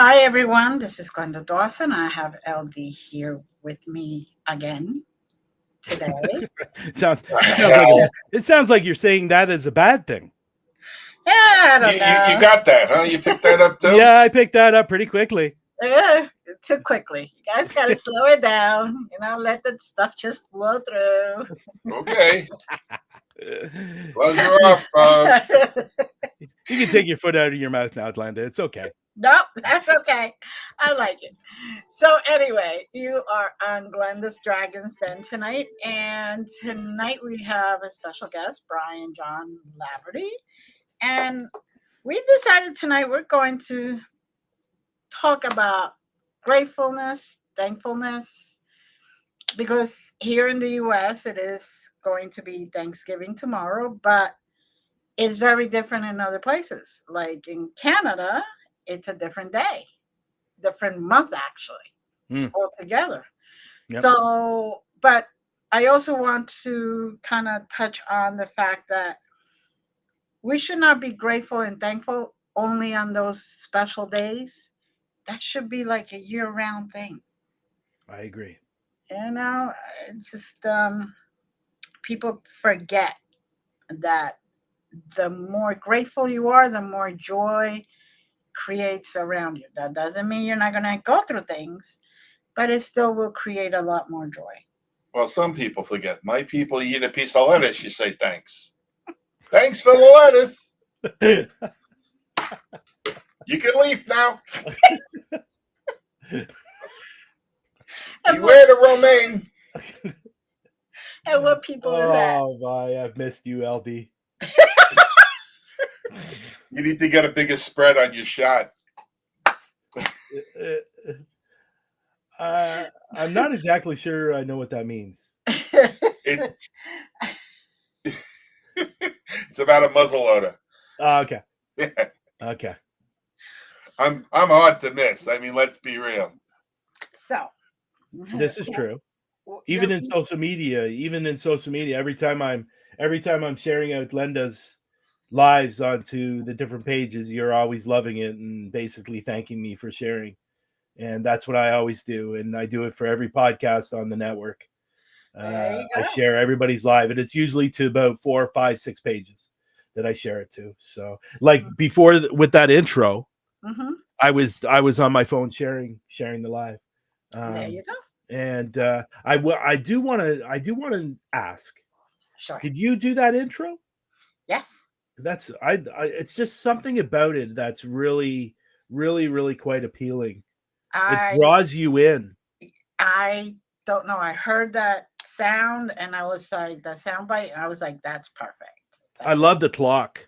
Hi, everyone. This is Glenda Dawson. I have LD here with me again today. It sounds like you're saying that as a bad thing. Yeah, I You, don't you, know. you got that, huh? You picked that up too? Yeah, I picked that up pretty quickly. Too quickly. You guys got to slow it down. Let the stuff just flow through. Okay. Gloves are off, folks. You can take your foot out of your mouth now, Glenda. It's okay. Nope, that's okay. I like it. So, anyway, you are on Glenda's Dragon's Den tonight. And tonight we have a special guest, Brian John Laverty. And we decided tonight we're going to talk about gratefulness, thankfulness, because here in the US it is going to be Thanksgiving tomorrow, but it's very different in other places. Like in Canada, it's a different day, different month actually, altogether. Yep. So, but I also want to kind of touch on the fact that we should not be grateful and thankful only on those special days. That should be like a year-round thing. I agree. It's just people forget that the more grateful you are, the more joy creates around you. That doesn't mean you're not going to go through things, but it still will create a lot more joy. Well, some people forget. My people, you eat a piece of lettuce, you say thanks. Thanks for the lettuce. You can leave now. Beware the romaine. And what people is that? Oh my, I've missed you, LD. You need to get a bigger spread on your shot. I'm not exactly sure I know what that means. It's about a muzzle loader. Okay. Yeah. Okay. I'm hard to miss. I mean, let's be real. So this is true. Even in social media, every time I'm sharing out Glenda's lives onto the different pages, you're always loving it and basically thanking me for sharing. And that's what I always do. And I do it for every podcast on the network. I share everybody's live, and it's usually to about 4, 5, 6 pages that I share it to. So like before with that intro, I was on my phone sharing the live. There you go. And I do want to ask. Sure. Did you do that intro? Yes. That's it's just something about it that's really, really, really quite appealing. It draws you in. I don't know. I heard that sound and I was like, the sound bite, and I was like, that's perfect. I love the clock.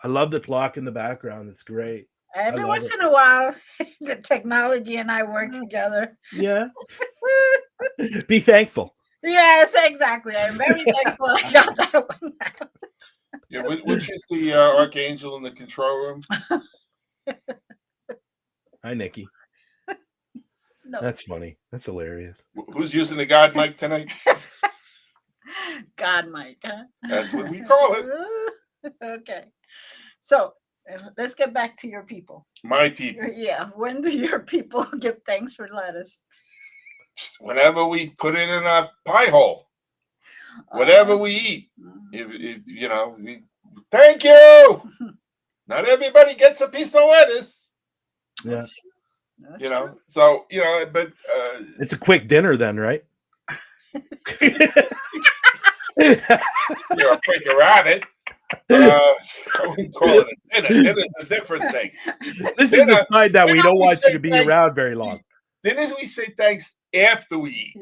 I love the clock in the background. It's great. Every once in a while, the technology and I work together. Yeah. Be thankful. Yes, exactly. I'm very thankful I got that one out. Yeah, which is the archangel in the control room? Hi, Nikki. No. That's funny. That's hilarious. Who's using the God mic tonight? God mic, huh? That's what we call it. Okay. So let's get back to your people. My people. Yeah. When do your people give thanks for lettuce? Whenever we put it in a pie hole. Whatever we eat. Thank you. Not everybody gets a piece of lettuce. Yeah. But it's a quick dinner then, right? You're a quicker at it. I wouldn't call it a dinner. Dinner's a different thing. This is the side that we don't want you to be around very long. Dinners we say thanks after we eat.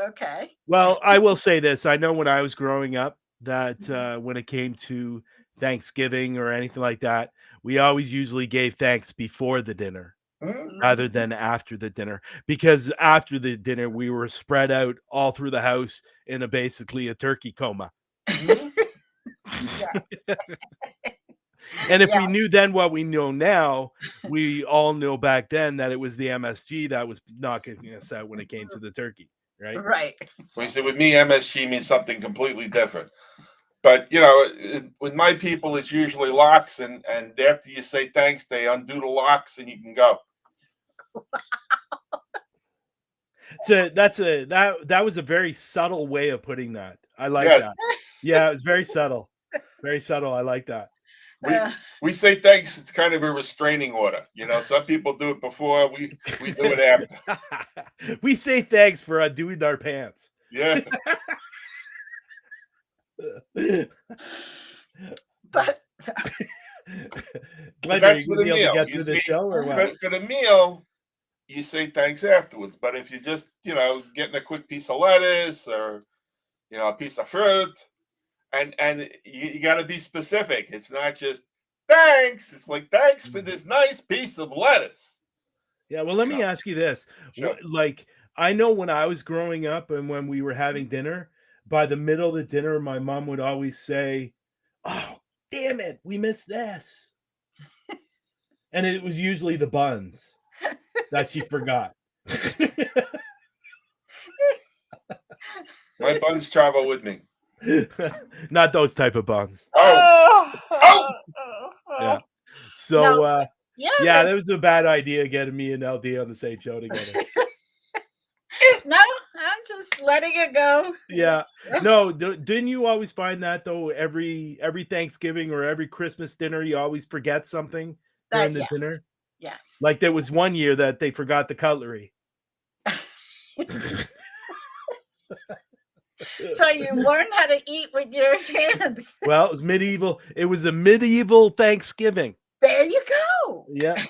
Okay. Well, I will say this. I know when I was growing up that when it came to Thanksgiving or anything like that, we always usually gave thanks before the dinner rather than after the dinner, because after the dinner we were spread out all through the house in basically a turkey coma. And if we knew then what we know now, we all know back then that it was the MSG that was knocking us out when it came to the turkey, right? Right. Well, you said with me, MSG means something completely different. But with my people, it's usually locks, and after you say thanks, they undo the locks, and you can go. So that was a very subtle way of putting that. I like Yes. that. Yeah, it's very subtle. Very subtle. I like that. We say thanks. It's kind of a restraining order. Some people do it before. We do it after. We say thanks for undoing our pants. Yeah. But Glenda, that's you for the be able to meal. get You through the see, show or what? for the meal, you say thanks afterwards. But if you're just, getting a quick piece of lettuce or, a piece of fruit, and you got to be specific. It's not just thanks. It's like, thanks for this nice piece of lettuce. Yeah, well, let me ask you this. Sure. Like, I know when I was growing up and when we were having dinner, by the middle of the dinner, my mom would always say, "Oh, damn it, we missed this." And it was usually the buns that she forgot. My buns travel with me. Not those type of buns. Oh! Yeah. So, yeah, that was a bad idea getting me and LD on the same show together. No, I'm just letting it go. Yeah. No, didn't you always find that though? Every Thanksgiving or every Christmas dinner, you always forget something during the Yes. dinner? Yes. Like there was one year that they forgot the cutlery. So you learn how to eat with your hands. Well, it was medieval. It was a medieval Thanksgiving. There you go. Yeah.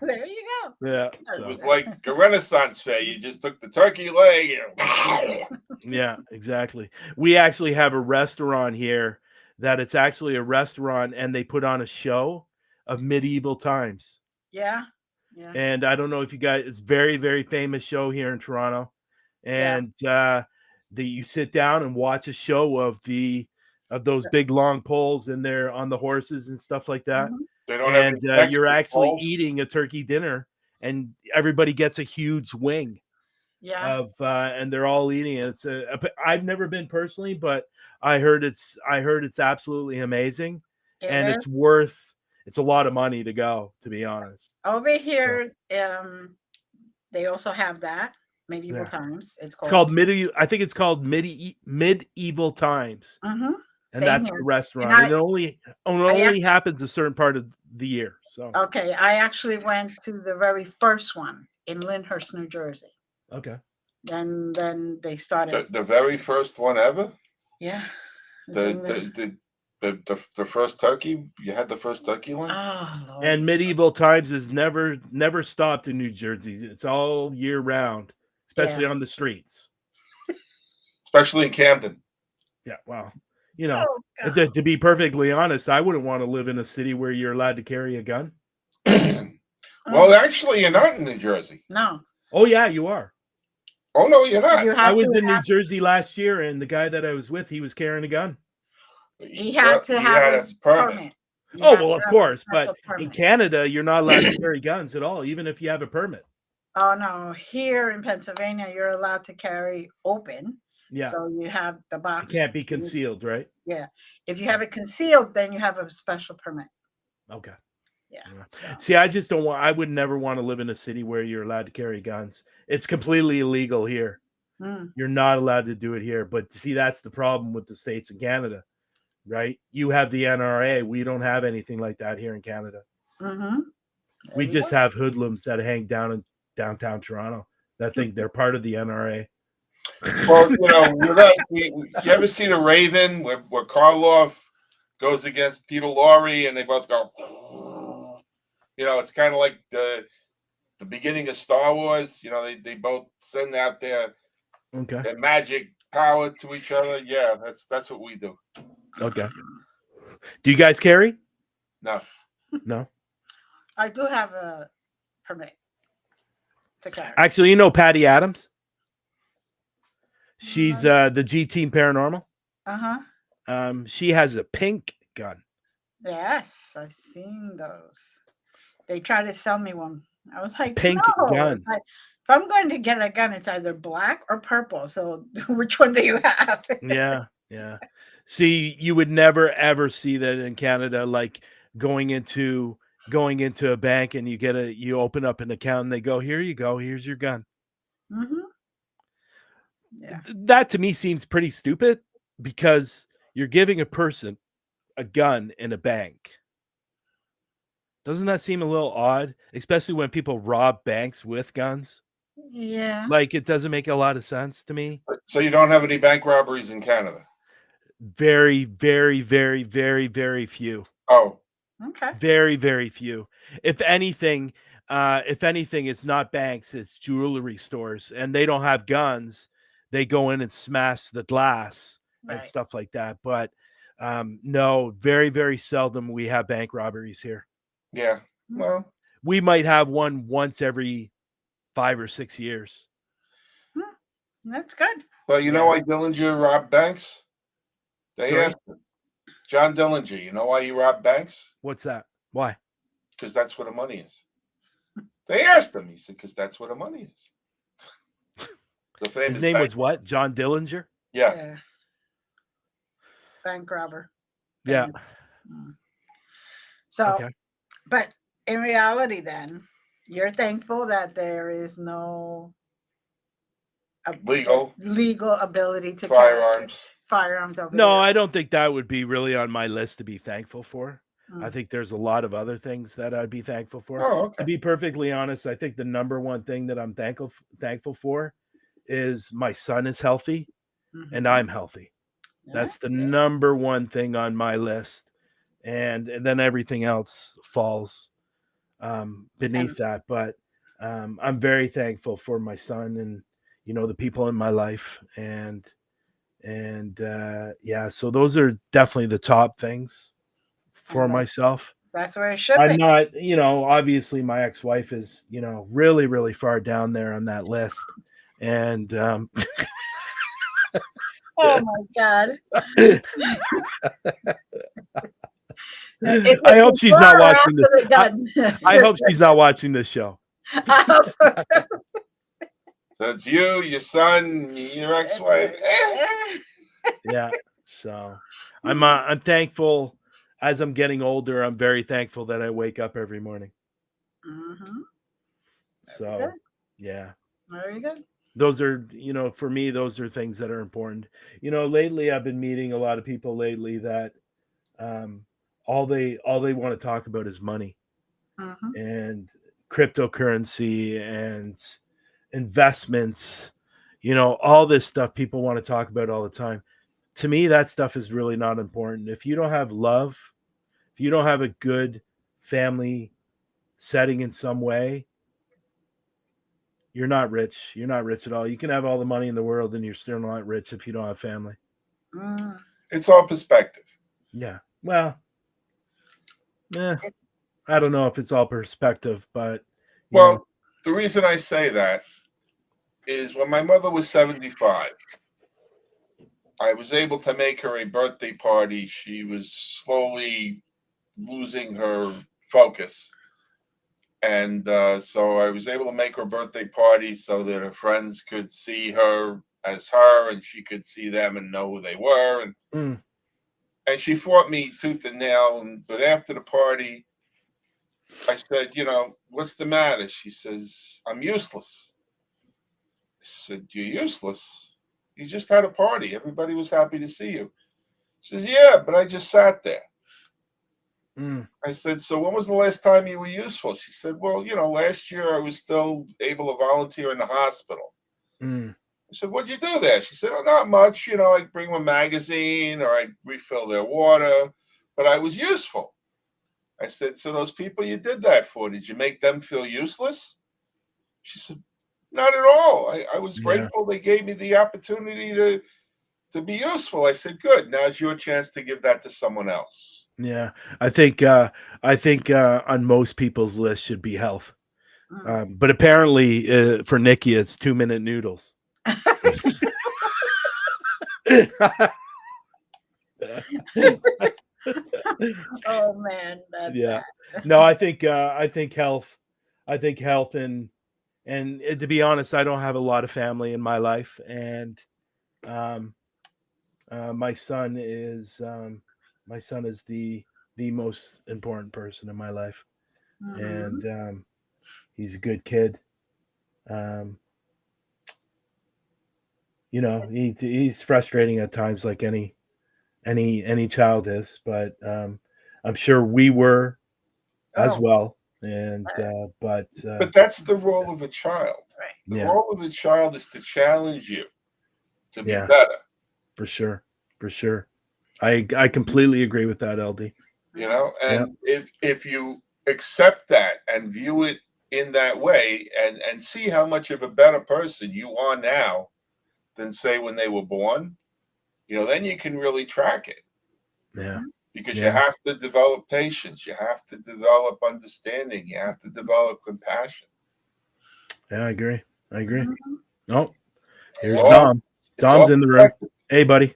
There you go. Yeah. It was like a Renaissance fair. You just took the turkey leg and Yeah, exactly. We actually have a restaurant here that it's actually a restaurant and they put on a show of medieval times. Yeah. Yeah. And I don't know if you guys, it's very, very famous show here in Toronto. And you sit down and watch a show of those big long poles and they're on the horses and stuff like that. Mhm. they don't have any You're actually poles. eating a turkey dinner and everybody gets a huge wing. Yeah. And they're all eating it. I've never been personally, but I heard it's absolutely amazing, and It is. it's a lot of money to go, to be honest. Over here, they also have that medieval times. It's called medieval. I think it's called medieval times, Mm-hmm. and that's the restaurant. And it only happens a certain part of the year. So okay, I actually went to the very first one in Lyndhurst, New Jersey. Okay. And then they started the very first one ever. Yeah. The first turkey. You had the first turkey line. Oh, Lord. And medieval times is never stopped in New Jersey. It's all year round, especially on the streets. Especially in Camden. Yeah, well, to be perfectly honest, I wouldn't want to live in a city where you're allowed to carry a gun. Well, actually, you're not in New Jersey. No. Oh, yeah, you are. Oh, no, you're not. I was in New Jersey last year, and the guy that I was with, he was carrying a gun. He had to have a permit. Oh, well, of course. But in Canada, you're not allowed to carry guns at all, even if you have a permit. Oh, no. Here in Pennsylvania, you're allowed to carry open. Yeah. So you have the box. It can't be concealed, right? Yeah. If you have it concealed, then you have a special permit. Okay. Yeah. See, I would never want to live in a city where you're allowed to carry guns. It's completely illegal here. You're not allowed to do it here. But see, that's the problem with the States and Canada, right? You have the NRA. We don't have anything like that here in Canada. Mm-hmm. We just have hoodlums that hang down in downtown Toronto that think they're part of the NRA. Well, you ever see The Raven where Karloff goes against Peter Lorre and they both go, it's kind of like the beginning of Star Wars. They both send out their magic power to each other. Yeah, that's what we do. Okay. Do you guys carry? No. No. I do have a permit to carry. Actually, Patty Adams? She's the G Team Paranormal. Uh-huh. She has a pink gun. Yes, I've seen those. They tried to sell me one. I was like, pink gun. If I'm going to get a gun, it's either black or purple. So which one do you have? Yeah. Yeah. See, you would never ever see that in Canada, like going into a bank and you open up an account and they go, here you go, here's your gun. Mm-hmm. Yeah. That to me seems pretty stupid because you're giving a person a gun in a bank. Doesn't that seem a little odd, especially when people rob banks with guns? Yeah. Like, it doesn't make a lot of sense to me. So you don't have any bank robberies in Canada? Very, very, very, very, very few. Oh, Okay. Very, very few. If anything, it's not banks, it's jewelry stores, and they don't have guns. They go in and smash the glass and Right. stuff like that. But no, very, very seldom we have bank robberies here. yeah. Well, We might have one once every 5 or 6 years. That's good. well, you know why Dillinger robbed banks? They Sorry? asked him. John Dillinger, you know why he robbed banks? What's that? Why? Because that's where the money is. They asked him. He said, because that's where the money is. The famous His name bank. was what? John Dillinger? Yeah. Bank robber. Yeah. So, Okay. but in reality, then you're thankful that there is no Legal ability to carry firearms over there. No, I don't think that would be really on my list to be thankful for. I think there's a lot of other things that I'd be thankful for. Oh, okay. To be perfectly honest, I think the number one thing that I'm thankful for is my son is healthy and I'm healthy. That's the number one thing on my list. And then everything else falls beneath that. But I'm very thankful for my son and, the people in my life. And yeah, so those are definitely the top things for myself. That's where it should I'm be. not, obviously my ex-wife is, really, really far down there on that list. And oh my God. I hope she's not watching this. I hope she's not watching this show. I hope so too. So it's you, your son, your ex-wife. Yeah. So I'm thankful as I'm getting older. I'm very thankful that I wake up every morning. So yeah. Very good. Those are, for me, those are things that are important. Lately I've been meeting a lot of people lately that all they want to talk about is money and cryptocurrency and investments, all this stuff people want to talk about all the time. To me, that stuff is really not important. If you don't have love, if you don't have a good family setting in some way, you're not rich. You're not rich at all. You can have all the money in the world and you're still not rich if you don't have family. It's all perspective. Yeah. Well, I don't know if it's all perspective, but the reason I say that is when my mother was 75, I was able to make her a birthday party. She was slowly losing her focus. And so I was able to make her birthday party so that her friends could see her as her and she could see them and know who they were. And she fought me tooth and nail. But after the party, I said, what's the matter? She says, I'm useless. I said, you're useless? You just had a party. Everybody was happy to see you. She says, yeah, but I just sat there. I said, so when was the last time you were useful? She said, well, last year I was still able to volunteer in the hospital. I said, what'd you do there? She said, oh, not much. I'd bring them a magazine or I'd refill their water, but I was useful. I said, so those people you did that for, did you make them feel useless? She said, not at all. I was grateful they gave me the opportunity to be useful. I said, good. Now's your chance to give that to someone else. Yeah, I think on most people's list should be health, but apparently for Nikki it's 2-minute noodles. Oh man, that's bad. No, I think health. I think health and to be honest, I don't have a lot of family in my life, and My son is the most important person in my life, and he's a good kid. Um, he's frustrating at times, like any child is, but I'm sure we were as well. And but that's the role of a child. Right. The yeah, role of a child is to challenge you to be yeah, better. for sure. I completely agree with that, LD. You know, Yeah, and if you accept that and view it in that way, and see how much of a better person you are now than say when they were born, then you can really track it. yeah, Because you yeah. have to develop patience, you have to develop understanding, you have to develop compassion. Yeah, I agree. Mm-hmm. Oh, here's It's all, Dom. it's Dom's all in the room. perspective. Hey, buddy.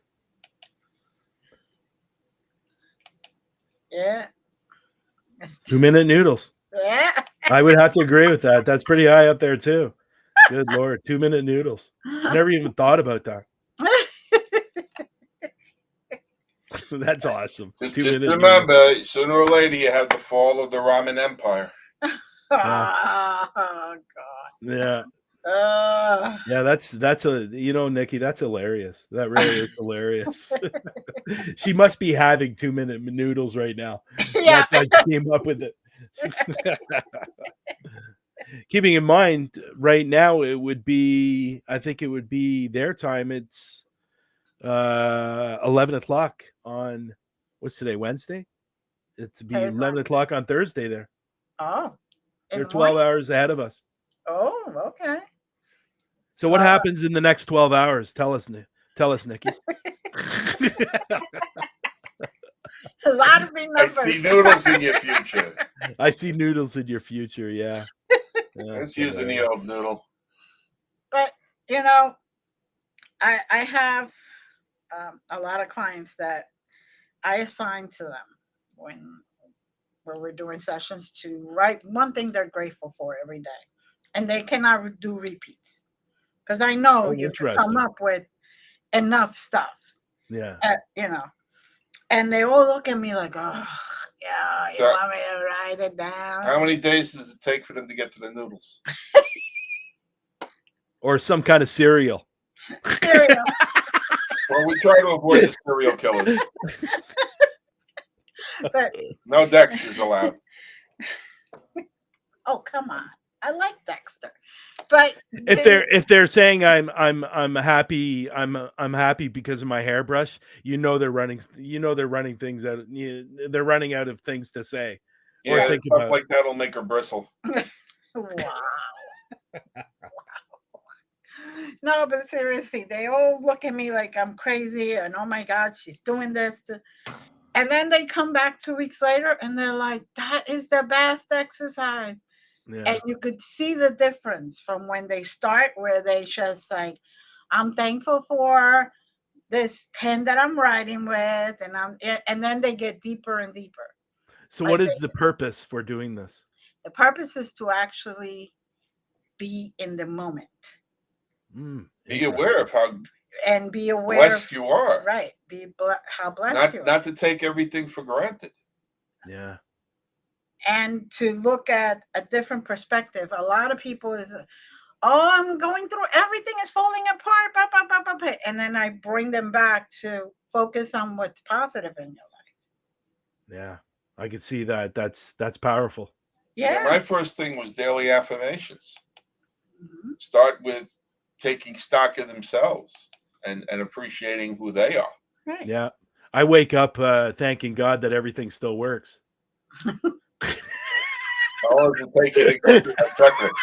Yeah. 2-minute noodles. Yeah. I would have to agree with that. That's pretty high up there too. Good Lord, 2-minute noodles. I never even thought about that. That's awesome. Just 2-minute noodles. remember, sooner or later, you have the fall of the Ramen Empire. Oh God. Yeah. Uh, Yeah, that's Nikki, that's hilarious. That really is hilarious. She must be having 2-minute noodles right now. yeah. That's why she came up with it. Keeping in mind, right now I think it would be their time. It's 11 o'clock on, what's today, Wednesday? It's be Today's 11 Wednesday. o'clock on Thursday there. Oh, in They're the 12 morning. hours ahead of us. Oh, okay. So what happens in the next 12 hours? Tell us, Nikki. A lot of big I see numbers. noodles in your future. I see noodles in your future. Yeah. Let's use an old noodle. But I have a lot of clients that I assign to them when we're doing sessions to write one thing they're grateful for every day, and they cannot do repeats because I know Oh, you can come interesting. up with enough stuff. Yeah. And they all look at me like, oh, yeah, you So, want me to write it down? how many days does it take for them to get to the noodles? Or some kind of cereal. Cereal. Well, we try to avoid the serial killers. But No Dexter's allowed. oh, come on. I like Dexter. But If they're saying I'm happy, I'm happy because of my hairbrush, they're running things out, they're running out of things to say or Yeah, think stuff about. like that'll make her bristle. wow. No, but seriously, they all look at me like I'm crazy and oh my God, she's doing this. And then they come back 2 weeks later and they're like, that is the best exercise. Yeah. And you could see the difference from when they start, where they just like, I'm thankful for this pen that I'm writing with, and then they get deeper and deeper. So what is the purpose for doing this? The purpose is to actually be in the moment. Be aware of how and be aware blessed you are. Right. How blessed you are. Not to take everything for granted. Yeah. And to look at a different perspective. A lot of people is, oh, I'm going through, everything is falling apart. And then I bring them back to focus on what's positive in your life. Yeah. I could see that. That's powerful. Yeah. My first thing was daily affirmations. Mm-hmm. Start with taking stock of themselves and appreciating who they are. Right. Yeah. I wake up thanking God that everything still works. How long does it take you to get that breakfast?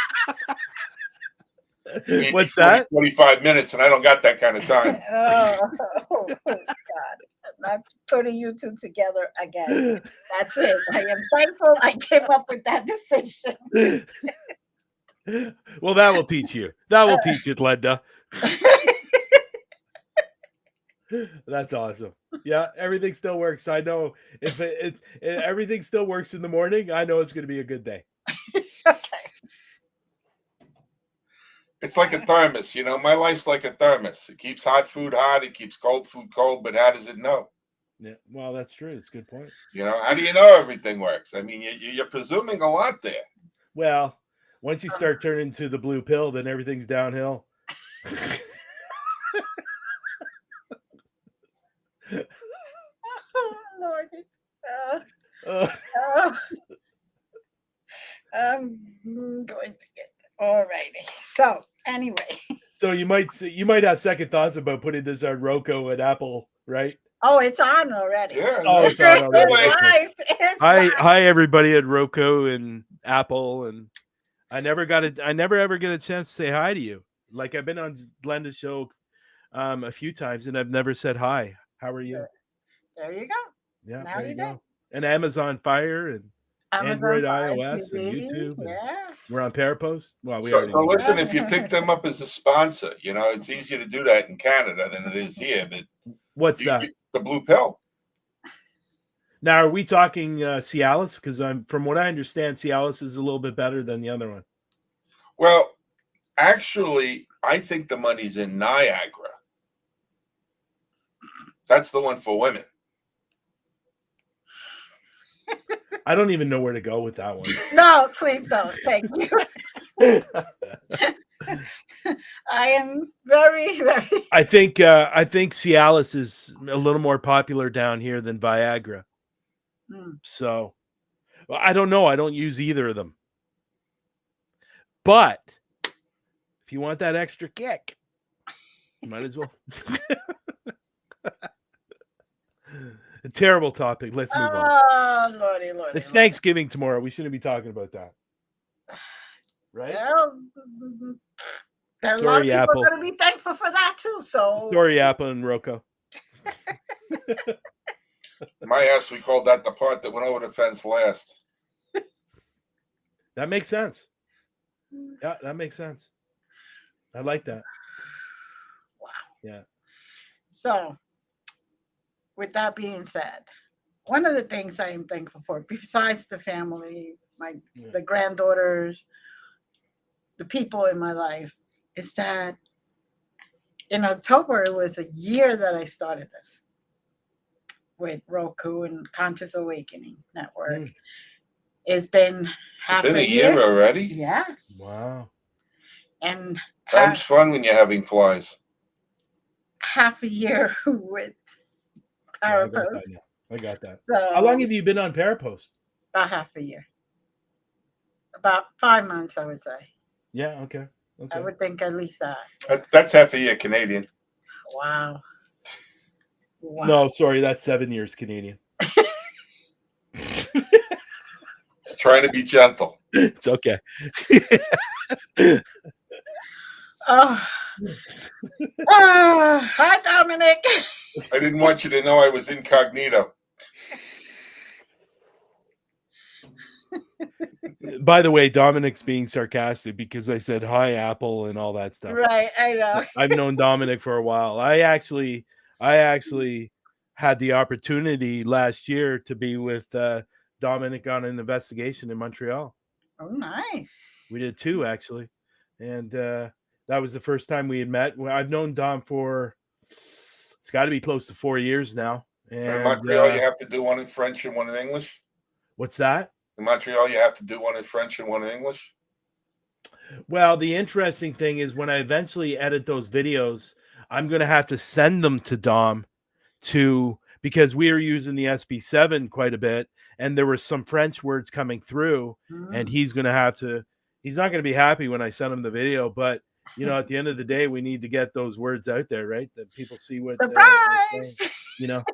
What's that? 25 minutes, and I don't got that kind of time. Oh, God. I'm not putting you two together again. That's it. I am thankful I came up with that decision. Well, that will teach you. That will teach you, Glenda. That's awesome. Yeah, everything still works. I know if everything still works in the morning, I know it's going to be a good day. Okay. It's like a thermos, you know. My life's like a thermos. It keeps hot food hot. It keeps cold food cold. But how does it know? Yeah, well, that's true. It's a good point. You know, how do you know everything works? I mean, you're presuming a lot there. Well, once you start turning to the blue pill, then everything's downhill. Oh, Lordy. I'm going to get all righty. So anyway. So you might have second thoughts about putting this on Roku and Apple, right? Oh, it's on already. Yeah. Oh, it's on already. It's live. It's Hi, live. hi, everybody at Roku and Apple, and I never ever get a chance to say hi to you. Like I've been on Glenda's show a few times, and I've never said hi. How are you? There you go. Yeah, Now there you you go. did. And Amazon Fire and Android, Fire iOS, and TV. YouTube. And Yeah. we're on Parapost. Well, we So already know listen, that. if you pick them up as a sponsor, you know, it's easier to do that in Canada than it is here. But what's that? The blue pill. Now, are we talking Cialis? Because from what I understand, Cialis is a little bit better than the other one. Well, actually, I think the money's in Niagara. That's the one for women. I don't even know where to go with that one. No, please don't. Thank you. I am very, very. I think Cialis is a little more popular down here than Viagra. So, well, I don't know. I don't use either of them. But if you want that extra kick, you might as well. A terrible topic. Let's move on. Oh, Lordy. It's Thanksgiving tomorrow. We shouldn't be talking about that. Right? Well, there are a lot of Sorry, people Apple. going to be thankful for that too. So Sorry, Apple and Rocco. In my house, we called that the part that went over the fence last. That makes sense. Yeah, that makes sense. I like that. Wow. Yeah. So, with that being said, one of the things I am thankful for, besides the family, the granddaughters, the people in my life, is that in October it was a year that I started this with Roku and Conscious Awakening Network. It's been half a year already. Yes. Wow. And time's fun when you're having flies. Half a year with Parapost. I got that. So, how long have you been on Parapost? About half a year. About 5 months, I would say. Yeah, okay. I would think at least that. That's half a year Canadian. Wow. No, sorry, that's 7 years Canadian. Just trying to be gentle. It's okay. Hi, Dominic. I didn't want you to know I was incognito. By the way, Dominic's being sarcastic because I said hi, Apple, and all that stuff. Right, I know. I've known Dominic for a while. I actually had the opportunity last year to be with Dominic on an investigation in Montreal. Oh, nice. We did 2 actually, and that was the first time we had met. I've known Dom for it's got to be close to 4 years now. And in Montreal, you have to do one in French and one in English. What's that? In Montreal, you have to do one in French and one in English. Well, the interesting thing is when I eventually edit those videos, I'm going to have to send them to Dom because we are using the SB7 quite a bit, and there were some French words coming through, and he's not going to be happy when I send him the video, but at the end of the day, we need to get those words out there, right? That people see what surprise,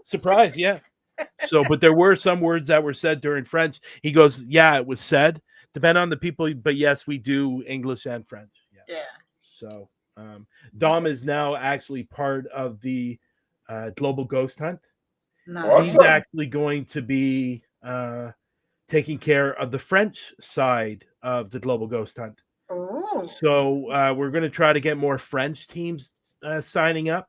surprise, yeah. So, but there were some words that were said during French. He goes, yeah, it was said. Depend on the people, but yes, we do English and French. Yeah. So, Dom is now actually part of the Global Ghost Hunt. Nice. He's actually going to be taking care of the French side of the Global Ghost Hunt. Ooh. So we're going to try to get more French teams signing up.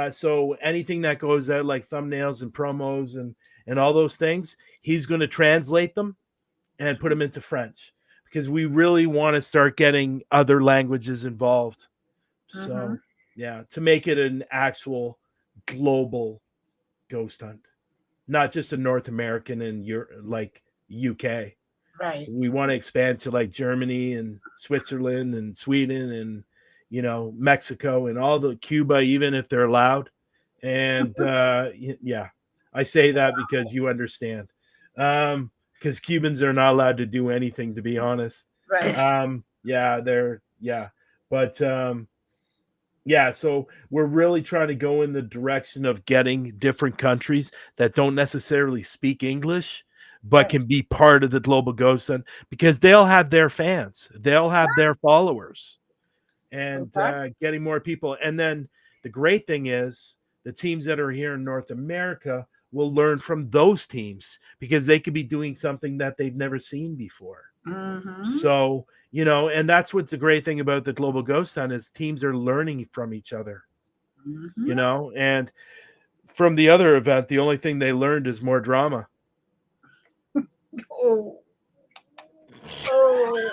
So anything that goes out like thumbnails and promos and all those things, he's going to translate them and put them into French because we really want to start getting other languages involved. So, Mhm. yeah, to make it an actual global ghost hunt, not just a North American and like UK. Right. We want to expand to like Germany and Switzerland and Sweden and Mexico and all the Cuba, even if they're allowed. And yeah, I say that because you understand. Because Cubans are not allowed to do anything, to be honest. Right. But yeah, so we're really trying to go in the direction of getting different countries that don't necessarily speak English, but Right. can be part of the global ghost hunt, because they'll have their fans, they'll have their followers, and Okay. getting more people. And then the great thing is the teams that are here in North America will learn from those teams, because they could be doing something that they've never seen before. Mhm. So, and that's what the great thing about the global ghost hunt is, teams are learning from each other, Mhm. and from the other event, the only thing they learned is more drama. Oh. Oh.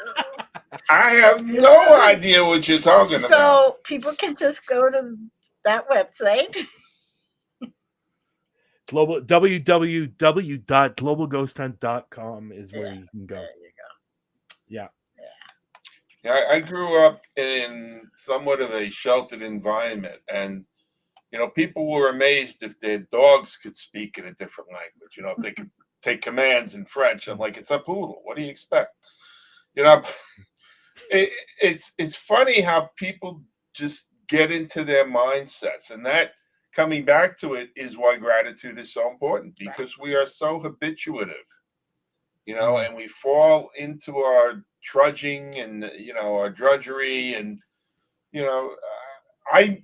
I have no idea what you're talking about. So people can just go to that website. www.globalghosthunt.com is where you can go. There you go. Yeah. Yeah, I grew up in somewhat of a sheltered environment, and people were amazed if their dogs could speak in a different language. If they could take commands in French. I'm like, it's a poodle. What do you expect? It's funny how people just get into their mindsets, and that, coming back to it, is why gratitude is so important, because we are so habituative, and we fall into our trudging and our drudgery, and I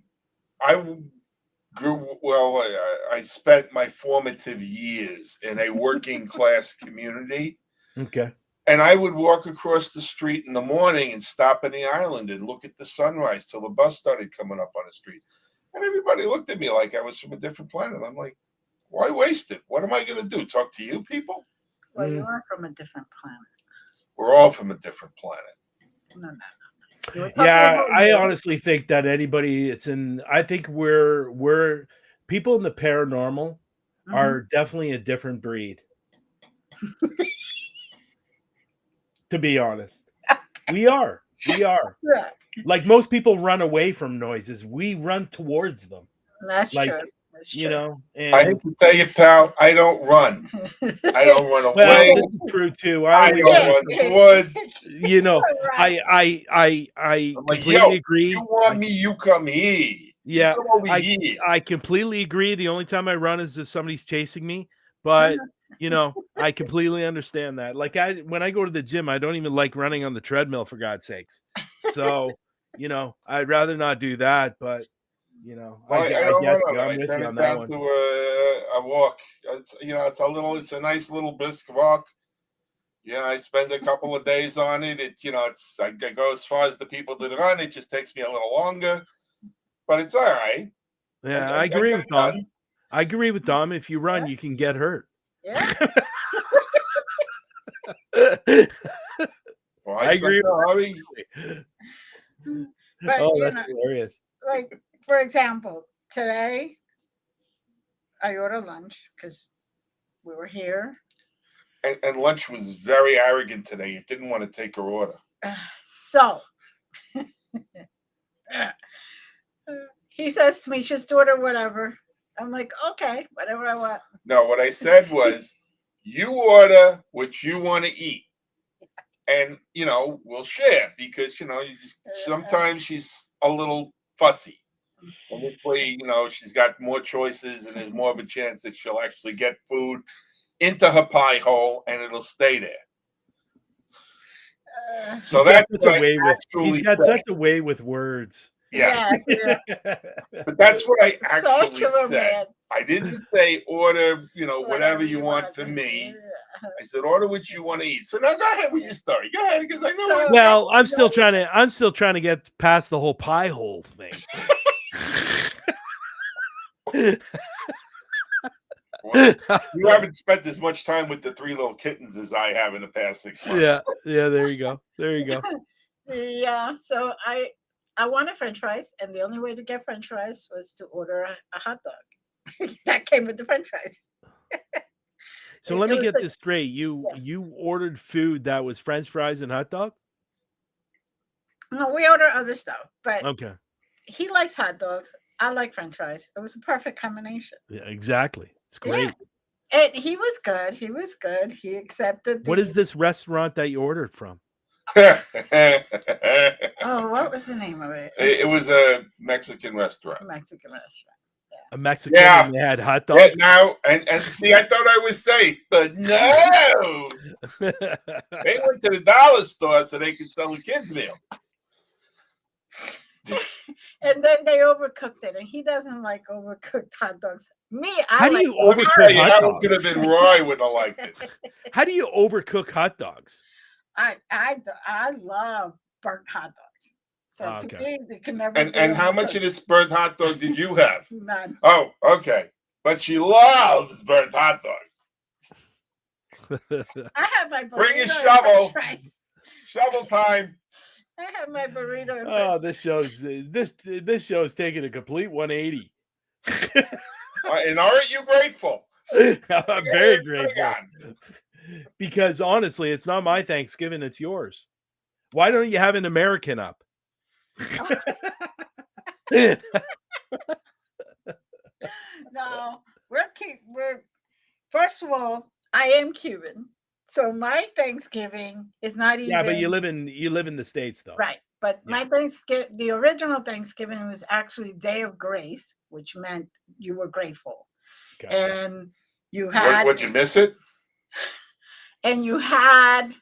grew well. I spent my formative years in a working class community. Okay. And I would walk across the street in the morning and stop in the island and look at the sunrise till the bus started coming up on the street. And everybody looked at me like I was from a different planet. I'm like, why waste it? What am I going to do? Talk to you people? Well, you are from a different planet. We're all from a different planet. No. You were talking Yeah, about I you. honestly think that I think we're people in the paranormal are definitely a different breed. To be honest, we are. Yeah, Like, most people run away from noises, we run towards them. that's Like, true. That's you true. know, I and hate to tell you, pal, I don't run. I don't run well, away. this is true too. I Always don't use run toward. you know, Right. I I'm like, completely yo, agree. you want me, you come here. Yeah, You come over here. I completely agree. The only time I run is if somebody's chasing me, but I completely understand that. Like, when I go to the gym, I don't even like running on the treadmill, for God's sakes. So, I'd rather not do that, but Well, I I don't get run on you. it. I'm I with turn you it on that down one. to a walk. It's a nice little brisk walk. I spend a couple of days on it. I go as far as the people that run. It just takes me a little longer, but it's all right. Yeah, I I agree get with it Dom. done. I agree with Dom. If you run, you can get hurt. Yeah. Well, I agree. Hurry. But Oh, that's hilarious. like, for example, today I ordered lunch because we were here. And lunch was very arrogant today. It didn't want to take her order. So he says to me, just order whatever. I'm like, okay, whatever I want. No, what I said was, you order what you want to eat. And, we'll share, because, sometimes she's a little fussy. And this way, she's got more choices, and there's more of a chance that she'll actually get food into her pie hole, and it'll stay there. So that's what he's got such a way with words. Yeah. Yeah. But that's what I actually true, said. man. I didn't say order, whatever you want for me. I said order what you want to eat. So now go ahead with your story. Go ahead, because I know. Well, I'm still trying to get past the whole pie hole thing. Well, you haven't spent as much time with the 3 little kittens as I have in the past 6 months. Yeah. There you go. Yeah, so I wanted French fries, and the only way to get French fries was to order a hot dog that came with the French fries. So It let me was get like, this straight. You ordered food that was French fries and hot dog? no, we order other stuff, but Okay. he likes hot dogs. I like French fries. It was a perfect combination. Yeah, exactly. It's Yeah, great. and he was good. He was good. He accepted What is the. this restaurant that you ordered from? Oh, what was the name of it? It was a Mexican restaurant. Mexican restaurant. A Mexican Yeah. and they had hot Yeah, dogs? now and see, I thought I was safe, but no, they went to the dollar store so they could sell a kids meal. And then they overcooked it, and he doesn't like overcooked hot dogs. Me, How I do like. you Let me tell overcook you, hot that one could have dogs? been Roy would have liked it. How do you overcook hot dogs? I love burnt hot dogs. So Oh, to okay. me, they can never. And how much of this burnt hot dog did you have? None. Oh, okay. But she loves burnt hot dogs. I have my burrito. Bring a and shovel. French fries. Shovel time. I have my burrito. And Oh, French this show is taking a complete 180. And aren't you grateful? I'm very Bring it grateful. on. Because honestly, it's not my Thanksgiving, it's yours. Why don't you have an American up? No, we're first of all, I am Cuban, so my Thanksgiving is not even. Yeah, but you live in the States though. Right. But my Thanksgiving, the original Thanksgiving was actually Day of Grace, which meant you were grateful, Okay. and you had. Would you miss it? And you had,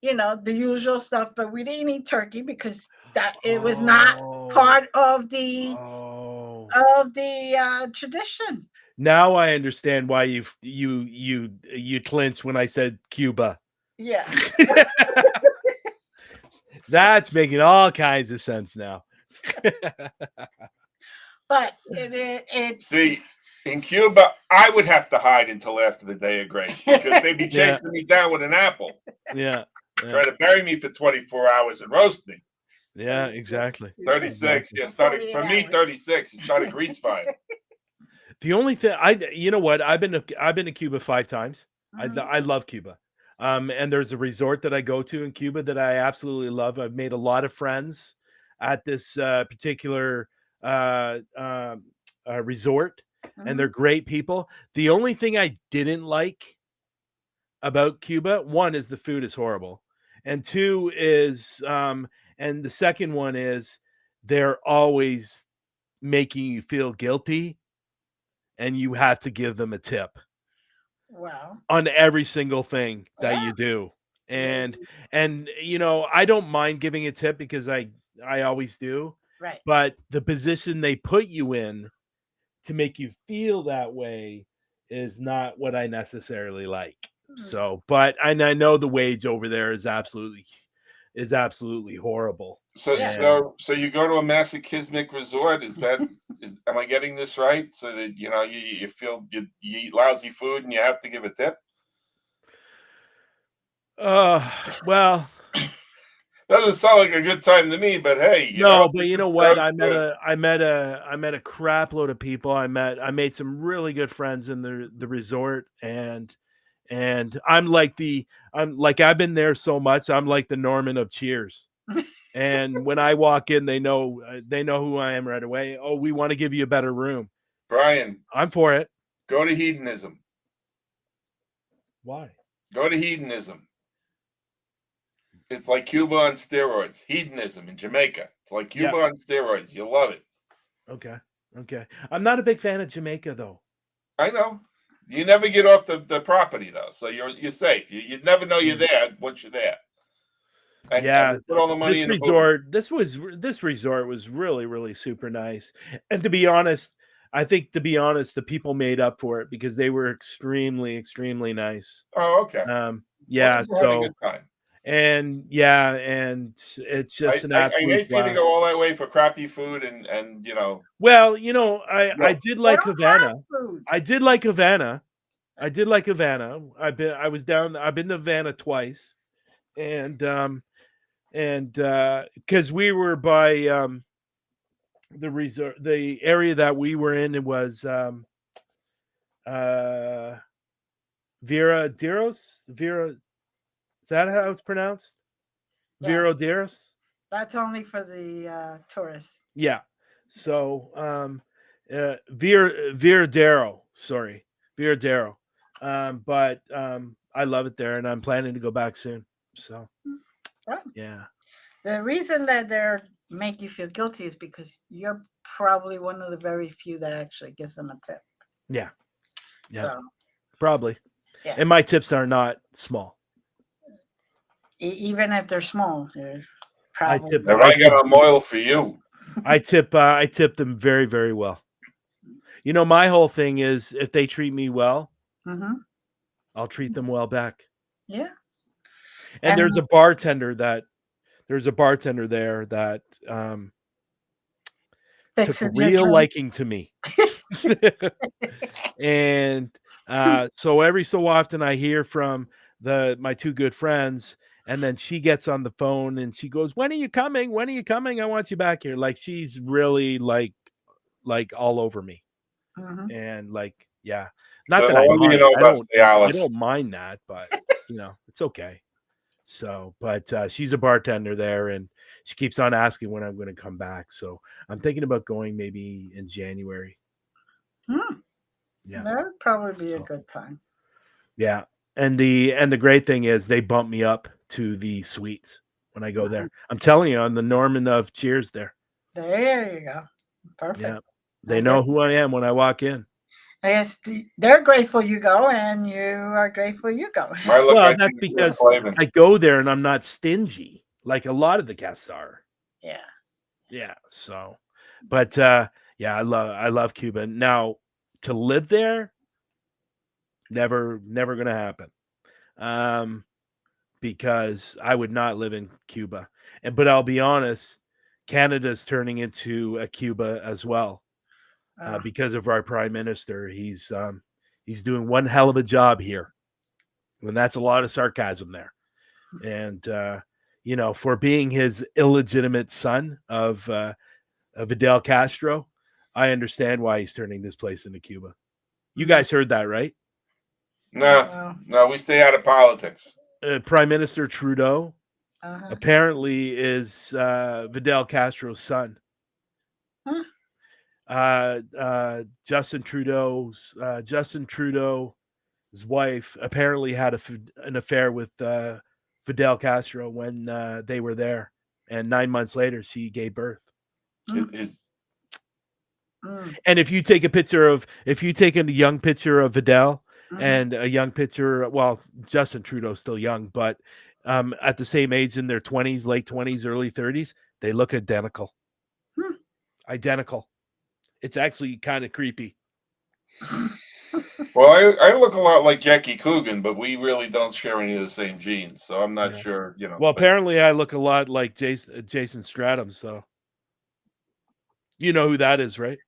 the usual stuff, but we didn't eat turkey because that it was not part of the tradition. Now I understand why you clinched when I said Cuba. Yeah. That's making all kinds of sense now. But it See, in Cuba, I would have to hide until after the Day of Grace because they'd be chasing me down with an apple. Yeah. Try to bury me for 24 hours and roast me. Yeah, exactly. 36. Yeah, started for me. 36. It started grease fire. The only thing you know what? I've been to Cuba 5 times. I love Cuba. And there's a resort that I go to in Cuba that I absolutely love. I've made a lot of friends at this particular resort, and they're great people. The only thing I didn't like about Cuba, one is the food is horrible, and two is and the second one is they're always making you feel guilty, and you have to give them a tip. Wow. On every single thing that you do. And I don't mind giving a tip because I always do. Right. But the position they put you in to make you feel that way is not what I necessarily like. So, but I know the wage over there is absolutely horrible. So you go to a masochismic resort. Am I getting this right? So that you feel you eat lousy food and you have to give a tip. Well, doesn't sound like a good time to me. But hey, but you know what? I met a crap load of people. I made some really good friends in the resort, and I've been there so much. I'm like the Norman of Cheers. And when I walk in, they know who I am right away. Oh, we want to give you a better room. Brian, I'm for it. Go to hedonism. Why? Go to hedonism. It's like Cuba on steroids. Hedonism in Jamaica. It's like Cuba on steroids. You'll love it. Okay. I'm not a big fan of Jamaica, though. I know. You never get off the property, though, so you're safe. You never know you're there once you're there. And put all the money in this resort was really, really super nice. And to be honest, the people made up for it because they were extremely, extremely nice. Oh, okay. Yeah. So having a good time. And it's just an absolute. I hate for you to go all that way for crappy food and Well, I did like Havana. I did like Havana. I did like Havana. I've been to Havana twice, and because we were by the resort, the area that we were in, it was Vera Deros. Vera, is that how it's pronounced? Yeah. Vero Deros. That's only for the tourists. Yeah. So Viradero, sorry, Viradero. But I love it there, and I'm planning to go back soon. So Right. yeah. The reason that they're make you feel guilty is because you're probably one of the very few that actually gives them a tip. Yeah. Yeah. So Probably. yeah, And my tips are not small. even if they're small, they're I probably. tip. If I got a moil for you, I tip them very, very well. You know, my whole thing is if they treat me well, Mm-hmm. I'll treat them well back. Yeah. And there's a bartender there that took a fixes your real drink. liking to me. And so every so often I hear from my two good friends, and then she gets on the phone and she goes, "When are you coming? When are you coming? I want you back here." Like she's really like all over me. Mm-hmm. And like, yeah, not so that I what do you mind. know about I Cialis? don't mind that, but it's okay. So, but she's a bartender there, and she keeps on asking when I'm going to come back. So I'm thinking about going maybe in January. Yeah, That would probably be a So, good time. yeah. And the great thing is they bump me up to the suites when I go there. I'm telling you, on the Norman of Cheers there. There you go. Perfect. Yeah, they know who I am when I walk in. I guess they're grateful you go, and you are grateful you go. Well, that's because I go there and I'm not stingy like a lot of the guests are. Yeah. Yeah. So, but yeah, I love Cuba. Now to live there, never gonna happen. Because I would not live in Cuba. But I'll be honest, Canada's turning into a Cuba as well. Because of our prime minister. He's doing one hell of a job here. And that's a lot of sarcasm there. And for being his illegitimate son of Fidel Castro, I understand why he's turning this place into Cuba. You guys heard that, right? No, we stay out of politics. Prime Minister Trudeau apparently is Fidel Castro's son. Justin Trudeau's wife apparently had an affair with Fidel Castro when they were there, and 9 months later she gave birth. And if you take a young picture of Fidel and a young picture, well, Justin Trudeau's still young, but at the same age, in their 20s, late 20s, early 30s, they look identical. Identical. It's actually kind of creepy. Well, I look a lot like Jackie Coogan, but we really don't share any of the same genes, so I'm not sure. Well, apparently, I look a lot like Jason Stratham, so you know who that is, right?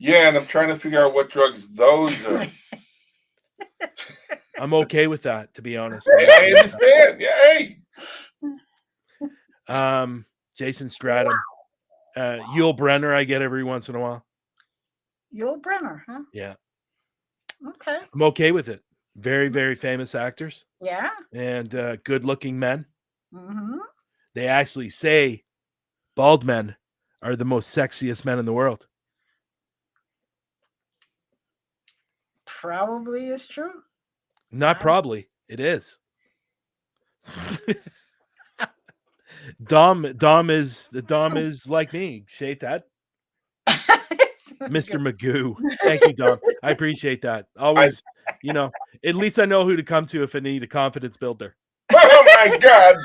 Yeah, and I'm trying to figure out what drugs those are. I'm okay with that, to be honest. I understand. Yeah, hey. Jason Stratham. Yul Brenner, I get every once in a while. Yul Brenner, huh? Yeah. Okay. I'm okay with it. Very, very famous actors. Yeah. And good-looking men. Mm-hmm. They actually say bald men are the most sexiest men in the world. Probably is true. Not probably. It is. Dom is like me, shaved head. Mr. Magoo. Thank you, Dom. I appreciate that. Always, at least I know who to come to if I need a confidence builder. Oh my God.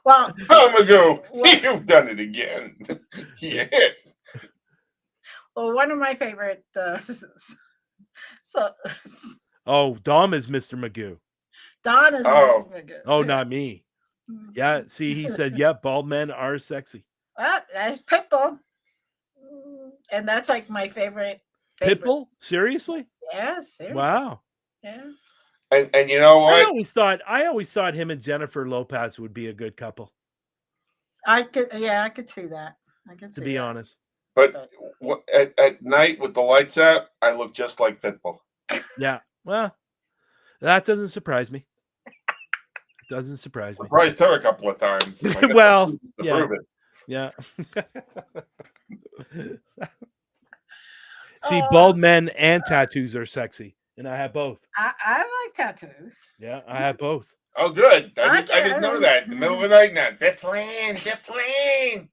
Well, Magoo, you've done it again. Yeah. Well, one of my favorite Oh, Dom is Mr. Magoo. Don is Mr. Magoo. Oh, not me. Yeah, see, he says, yeah, bald men are sexy. That's Pitbull. And that's like my favorite favorite. Pitbull? Seriously? Yeah, seriously. Wow. Yeah. And you know I what? always thought him and Jennifer Lopez would be a good couple, I could see that. I could to see be that. honest. But at night with the lights out, I look just like Pitbull. Yeah. Well, that doesn't surprise me. It doesn't surprise me. Surprised her a couple of times. I got Well, to yeah. prove it. Yeah. See, bald men and tattoos are sexy, and I have both. I like tattoos. Yeah, I have both. Oh, good. I I didn't know that. In the middle of the night now. They're playing. They're playing.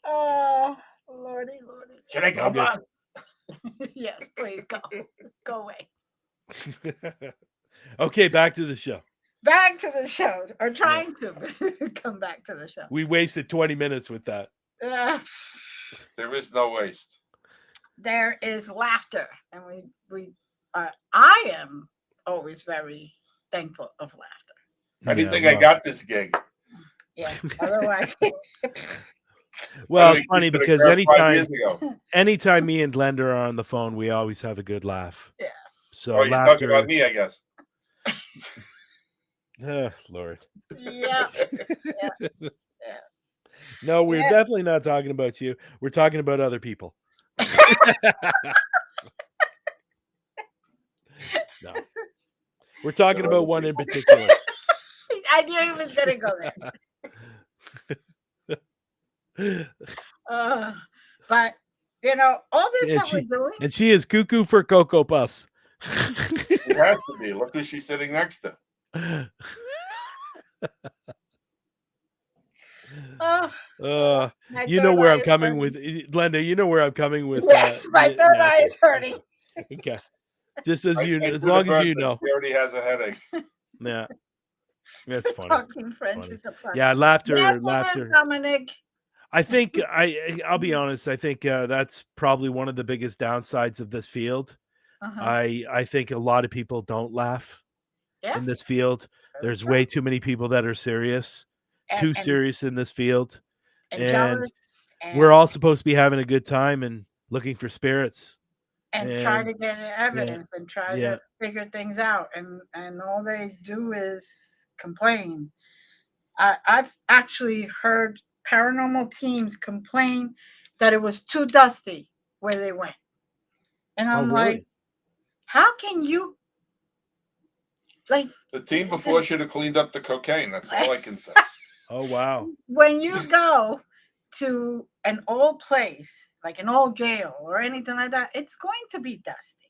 Oh, lordy. Should I come on? Yes, please go. Go away. Okay, back to the show. Back to the show, or trying to come back to the show. We wasted 20 minutes with that. There is no waste. There is laughter, and I am always very thankful of laughter. I didn't think I got this gig. Yeah. Otherwise, well, it's funny because anytime me and Glenda are on the phone, we always have a good laugh. Yes. So you're talking about me, I guess. Oh, Lord. Yeah. No, we're definitely not talking about you. We're talking about other people. No. We're talking about one in particular. I knew he was going to go there. But, all this stuff we're doing. And she is cuckoo for Cocoa Puffs. It has to be. Look who she's sitting next to. You know where I'm coming with, Glenda. You know where I'm coming with. Yes, my third eye is hurting. Okay, just as long as you know. He already has a headache. Yeah, that's funny. Talking French is a plus. Yeah, laughter. Yes, Dominic. I think I'll be honest. I think that's probably one of the biggest downsides of this field. I think a lot of people don't laugh in this field. There's way too many people that are serious, too serious in this field, and we're all supposed to be having a good time and looking for spirits and try to get evidence and try to figure things out, and all they do is complain. I've actually heard paranormal teams complain that it was too dusty where they went, and I'm like, how can you? Like, the team before should have cleaned up the cocaine. That's all I can say. Oh, wow. When you go to an old place, like an old jail or anything like that, it's going to be dusty.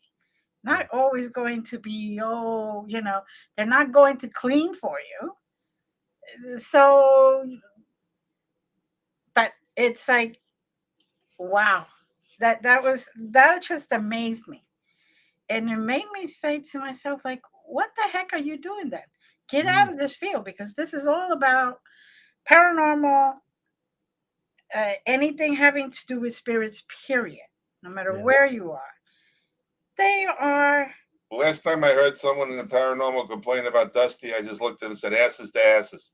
Not always going to be, they're not going to clean for you. So, but it's like, wow, that just amazed me. And it made me say to myself, like, what the heck are you doing then? Get out of this field, because this is all about paranormal, anything having to do with spirits, period. No matter where you are. They are. The last time I heard someone in the paranormal complain about Dusty, I just looked at him and said, asses to asses.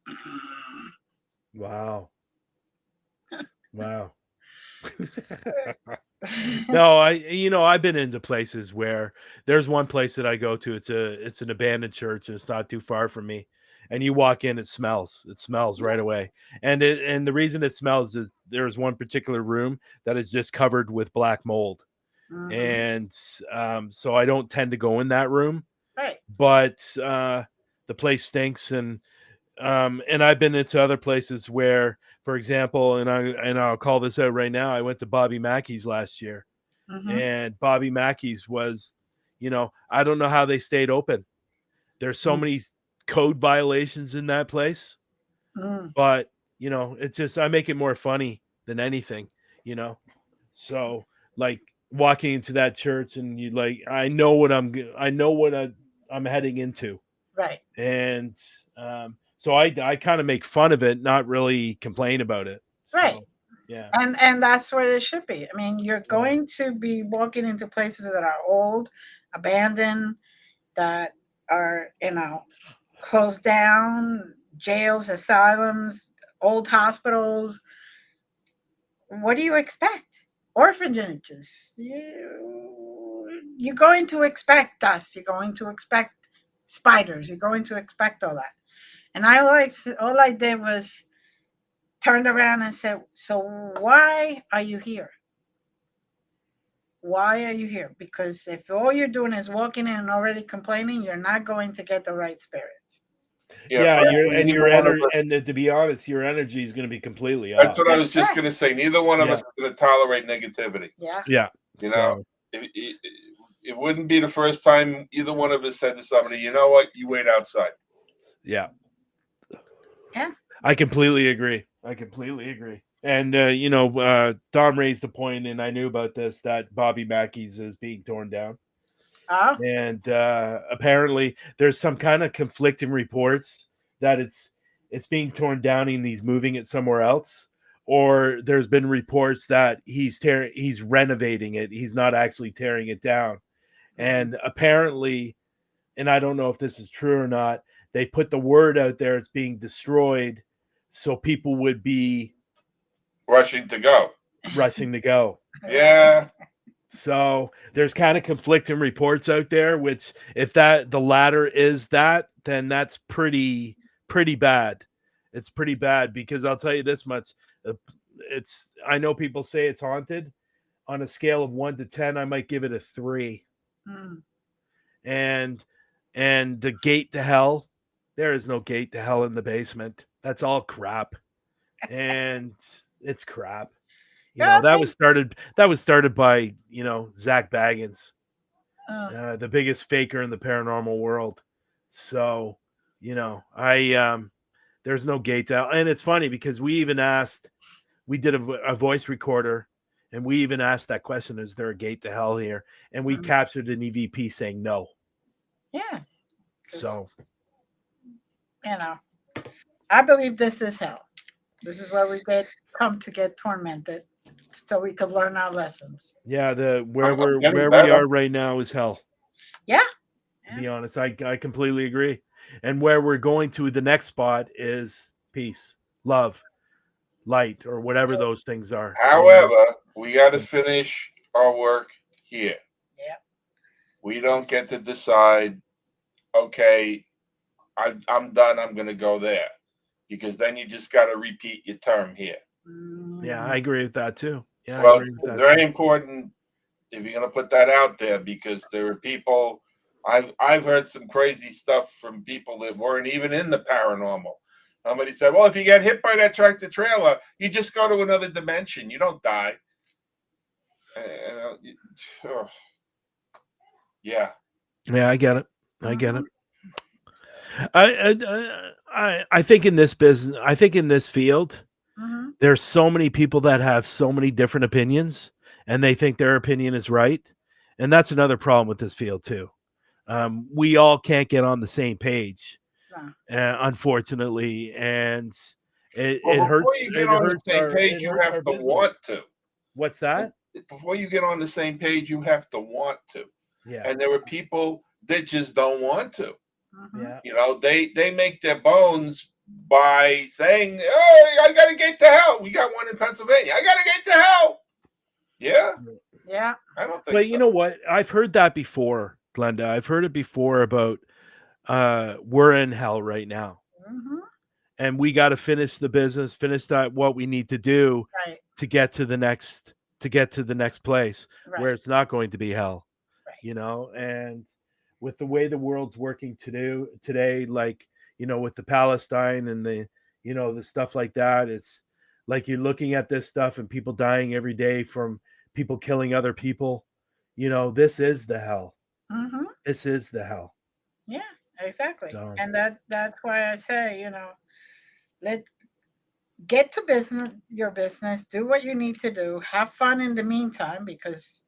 Wow. Wow. No, I've been into places where there's one place that I go to. It's an abandoned church, and it's not too far from me. And you walk in, it smells right away. And the reason it smells is there's one particular room that is just covered with black mold. And so I don't tend to go in that room. Right. But the place stinks, and I've been into other places where, for example, and I'll call this out right now, I went to Bobby Mackey's last year. And Bobby Mackey's was, I don't know how they stayed open. There's so many code violations in that place. But, it's just, I make it more funny than anything, So, like, walking into that church, and you like, I know what I'm heading into. Right. And so I kind of make fun of it, not really complain about it. Right. So, yeah. And that's what it should be. I mean, you're going to be walking into places that are old, abandoned, that are, closed down, jails, asylums, old hospitals. what do you expect? Orphanages. You're going to expect dust. You're going to expect spiders. You're going to expect all that. And all I did was turned around and said, "So why are you here? Why are you here? Because if all you're doing is walking in and already complaining, you're not going to get the right spirits." Yeah, frankly, your neither one of energy, us- and to be honest, your energy is going to be completely that's off. what I was just Right. going to say. Neither one of Yeah. us is going to tolerate negativity. Yeah. Yeah. You know, So it wouldn't be the first time either one of us said to somebody, "You know what? You wait outside." yeah. Yeah. I completely agree. And Dom raised a point, and I knew about this, that Bobby Mackey's is being torn down, Oh. and apparently there's some kind of conflicting reports that it's being torn down and he's moving it somewhere else, or there's been reports that he's renovating it. He's not actually tearing it down, and apparently, and I don't know if this is true or not, they put the word out there it's being destroyed, so people would be Rushing to go. rushing to go. Yeah. So there's kind of conflicting reports out there, which if that the latter is that, then that's pretty bad. It's pretty bad because I'll tell you this much. I know people say it's haunted. On a scale of 1 to 10, I might give it a 3. Mm. And the gate to hell, there is no gate to hell in the basement. That's all crap. And it's crap. Yeah, That was started by, Zach Baggins, the biggest faker in the paranormal world. So, I there's no gate to hell. And it's funny because we did a voice recorder, and we even asked that question, is there a gate to hell here? And we captured an EVP saying no. Yeah. So, I believe this is hell. This is where we come to get tormented, so we could learn our lessons. yeah, where I'm getting we better. are right now is hell. Yeah. To be honest, I completely agree. And where we're going to the next spot is peace, love, light, or whatever those things are. However, we got to finish our work here. Yeah. We don't get to decide, okay, I'm done, I'm going to go there. Because then you just got to repeat your term here. Yeah, I agree with that too. Yeah, Well, I agree with that very too. important if you're going to put that out there, because there are people, I've heard some crazy stuff from people that weren't even in the paranormal. Somebody said, well, if you get hit by that tractor trailer, you just go to another dimension. You don't die. Yeah. Yeah, I get it. I think in this business, I think in this field, there's so many people that have so many different opinions, and they think their opinion is right. And that's another problem with this field too. We all can't get on the same page, unfortunately, and it Before hurts. you get It on the hurts same our. page, It you hurts have our to business. want to. What's that? Before you get on the same page, you have to want to. Yeah. And there are people that just don't want to. Yeah. They make their bones by saying, "Oh, I got to get to hell." We got one in Pennsylvania. I got to get to hell. Yeah. Yeah. I don't think But so. you know what? I've heard that before, Glenda. I've heard it before about we're in hell right now. And we got to finish the business, finish that what we need to do to get to the next place where it's not going to be hell. And with the way the world's working today, like, with the Palestine and the stuff like that, it's like you're looking at this stuff and people dying every day from people killing other people. This is the hell. This is the hell. Yeah, exactly. So. And that's why I say, let get to your business, do what you need to do, have fun in the meantime, because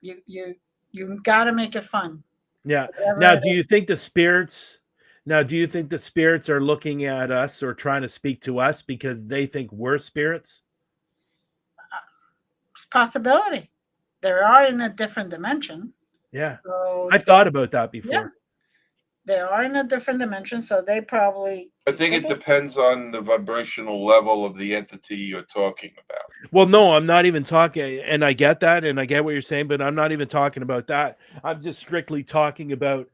you got to make it fun. Yeah. Now, do you think the spirits are looking at us or trying to speak to us because they think we're spirits? It's a possibility. They are in a different dimension. Yeah. So I've thought about that before. They are in a different dimension, so they probably. I think it depends on the vibrational level of the entity you're talking about. Well, no, I'm not even talking, and I get that, and I get what you're saying, but I'm not even talking about that. I'm just strictly talking about,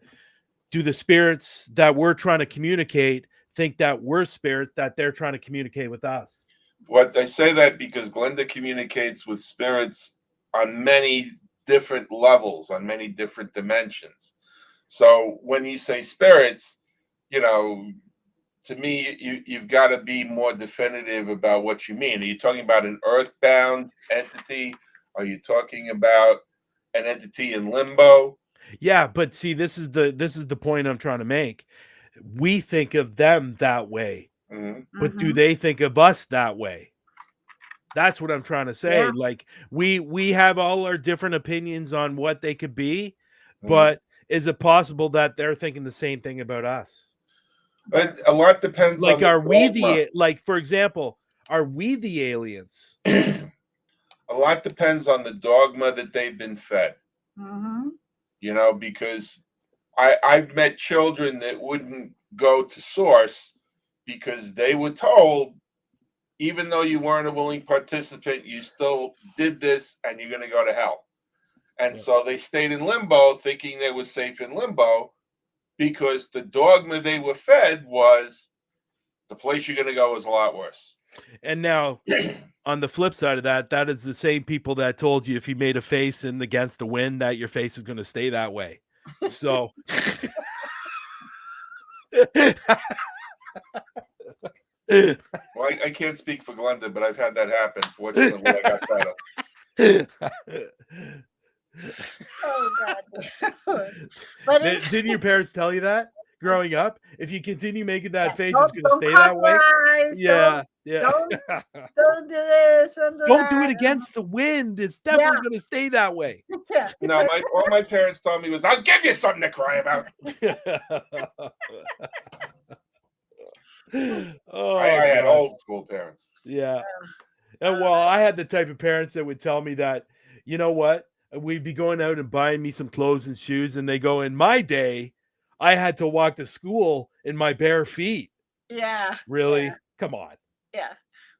do the spirits that we're trying to communicate think that we're spirits that they're trying to communicate with us? What I say that because Glenda communicates with spirits on many different levels, on many different dimensions. So when you say spirits, you know, to me, you've got to be more definitive about what you mean. Are you talking about an earthbound entity? Are you talking about an entity in limbo? Yeah, but see, this is the point I'm trying to make. We think of them that way, but do they think of us that way? That's what I'm trying to say. Yeah. Like we have all our different opinions on what they could be, but is it possible that they're thinking the same thing about us? But a lot depends on Like, the are we dogma. like, for example, are we the aliens? A lot depends on the dogma that they've been fed. You know, because I've met children that wouldn't go to source because they were told, even though you weren't a willing participant, you still did this and you're going to go to hell. And so they stayed in limbo thinking they were safe in limbo because the dogma they were fed was the place you're going to go is a lot worse. And now, on the flip side of that, that is the same people that told you if you made a face in against the wind that your face is going to stay that way. So Well, I can't speak for Glenda, but I've had that happen. Fortunately, I got better. Oh God! But didn't your parents tell you that growing up? If you continue making that face, don't, it's going to stay that way. Yeah, Don't do this. Don't do it against the wind. It's definitely going to stay that way. Yeah. No, all my parents told me was, "I'll give you something to cry about." I had old school parents. Yeah. And well, I had the type of parents that would tell me that, you know what, we'd be going out and buying me some clothes and shoes, and they go, in my day, I had to walk to school in my bare feet. Yeah. Really? Yeah. Come on. Yeah.